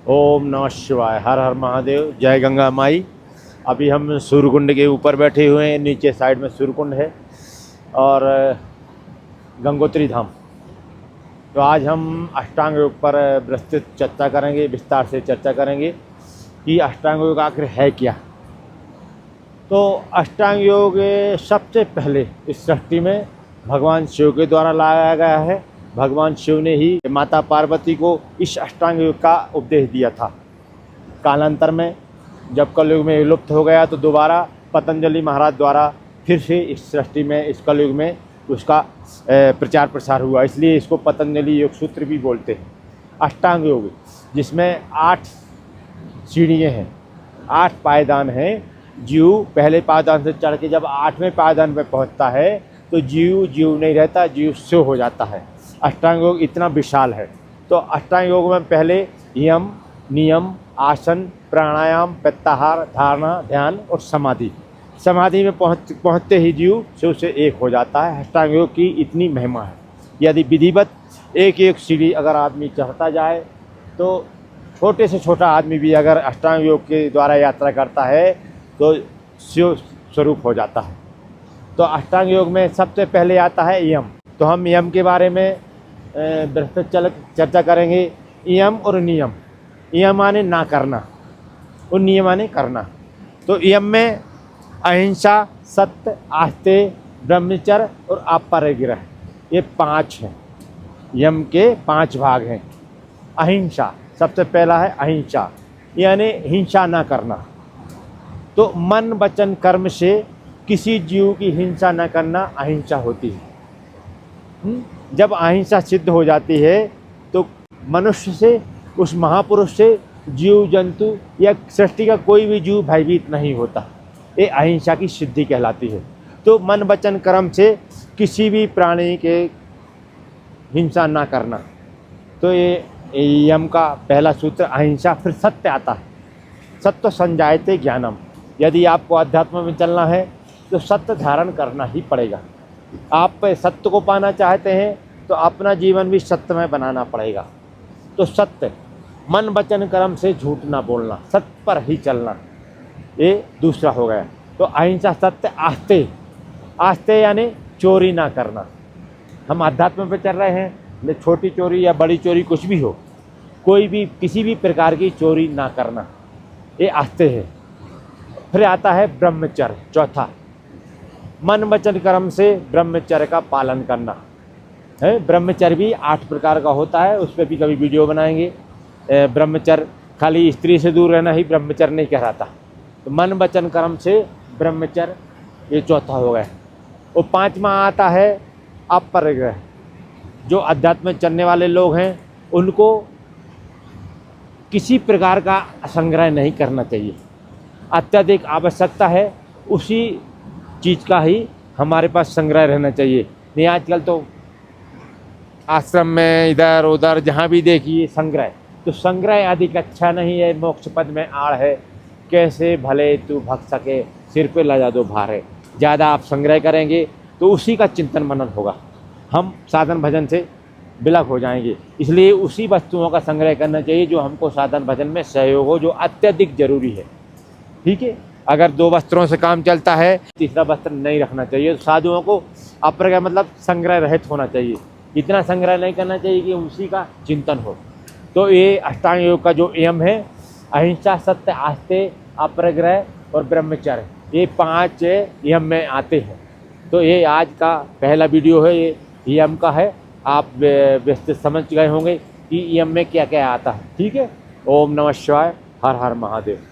ओम नमः शिवाय। हर हर महादेव। जय गंगा माई। अभी हम सूर्यकुंड के ऊपर बैठे हुए हैं। नीचे साइड में सूर्यकुंड है और गंगोत्री धाम। तो आज हम अष्टांग योग पर विस्तृत चर्चा करेंगे, विस्तार से चर्चा करेंगे कि अष्टांग योग आखिर है क्या। तो अष्टांग योग सबसे पहले इस सृष्टि में भगवान शिव के द्वारा लाया गया है। भगवान शिव ने ही माता पार्वती को इस अष्टांग योग का उपदेश दिया था। कालांतर में जब कलयुग में विलुप्त हो गया तो दोबारा पतंजलि महाराज द्वारा फिर से इस सृष्टि में, इस कलयुग में उसका प्रचार प्रसार हुआ। इसलिए इसको पतंजलि योग सूत्र भी बोलते हैं। अष्टांग योग जिसमें 8 सीढ़ियाँ हैं, 8 पायदान हैं। जीव पहले पायदान से चढ़ के जब 8वें पायदान पर पहुंचता है तो जीव नहीं रहता, जीव शिव हो जाता है। अष्टांग योग इतना विशाल है। तो अष्टांग योग में पहले यम, नियम, आसन, प्राणायाम, प्रत्याहार, धारणा, ध्यान और समाधि। समाधि में पहुँचते ही जीव शिव से एक हो जाता है। अष्टांग योग की इतनी महिमा है। यदि विधिवत एक एक सीढ़ी अगर आदमी चढ़ता जाए तो छोटे से छोटा आदमी भी अगर अष्टांग योग के द्वारा यात्रा करता है तो शिव स्वरूप हो जाता है। तो अष्टांग योग में सबसे पहले आता है यम। तो हम यम के बारे में विस्तृत चर्चा करेंगे। यम और नियम। यम माने ना करना और नियम माने करना। तो यम में अहिंसा, सत्य, आस्तेय, ब्रह्मचर्य और अपरिग्रह, ये 5 हैं। यम के 5 भाग हैं। अहिंसा सबसे पहला है अहिंसा, यानी हिंसा ना करना। तो मन वचन कर्म से किसी जीव की हिंसा न करना अहिंसा होती है। जब अहिंसा सिद्ध हो जाती है तो मनुष्य से, उस महापुरुष से जीव जंतु या सृष्टि का कोई भी जीव भयभीत नहीं होता। ये अहिंसा की सिद्धि कहलाती है। तो मन वचन कर्म से किसी भी प्राणी के हिंसा ना करना। तो ये यम का पहला सूत्र अहिंसा। फिर सत्य आता है। सत्य संजायते ज्ञानम। यदि आपको अध्यात्म में चलना है तो सत्य धारण करना ही पड़ेगा। आप सत्य को पाना चाहते हैं तो अपना जीवन भी सत्यमय बनाना पड़ेगा। तो सत्य, मन वचन कर्म से झूठ ना बोलना, सत्य पर ही चलना, ये दूसरा हो गया। तो अहिंसा, सत्य, आस्तेय। आस्तेय यानी चोरी ना करना। हम अध्यात्म पे चल रहे हैं, छोटी चोरी या बड़ी चोरी कुछ भी हो, कोई भी किसी भी प्रकार की चोरी ना करना, ये आस्तेय है। फिर आता है ब्रह्मचर्य, चौथा। मन वचन कर्म से ब्रह्मचर्य का पालन करना है। ब्रह्मचर्य भी 8 प्रकार का होता है, उस पर भी कभी वीडियो बनाएंगे। ब्रह्मचर्य खाली स्त्री से दूर रहना ही ब्रह्मचर्य नहीं कहलाता। तो मन वचन कर्म से ब्रह्मचर्य, ये चौथा हो गया। और 5वां आता है अपरिग्रह। जो अध्यात्म में चलने वाले लोग हैं उनको किसी प्रकार का संग्रह नहीं करना चाहिए। अत्यधिक आवश्यकता है उसी चीज़ का ही हमारे पास संग्रह रहना चाहिए। नहीं, आजकल तो आश्रम में इधर उधर जहाँ भी देखिए संग्रह। तो संग्रह अधिक अच्छा नहीं है। मोक्ष पद में आड़ है, कैसे भले तू भग सके, सिर पे लगा दो भार है। ज़्यादा आप संग्रह करेंगे तो उसी का चिंतन मनन होगा, हम साधन भजन से विलग हो जाएंगे। इसलिए उसी वस्तुओं का संग्रह करना चाहिए जो हमको साधन भजन में सहयोग हो, जो अत्यधिक जरूरी है। ठीक है। अगर 2 वस्त्रों से काम चलता है, तीसरा वस्त्र नहीं रखना चाहिए। साधुओं को अपरिग्रह मतलब संग्रह रहित होना चाहिए। इतना संग्रह नहीं करना चाहिए कि उसी का चिंतन हो। तो ये अष्टांग योग का जो यम है, अहिंसा, सत्य, आस्तेय, अपरिग्रह और ब्रह्मचर्य, ये 5 यम में आते हैं। तो ये आज का पहला वीडियो है, ये यम का है। आप विस्तृत समझ गए होंगे कि यम में क्या क्या आता है। ठीक है। ओम नमः शिवाय। हर हर महादेव।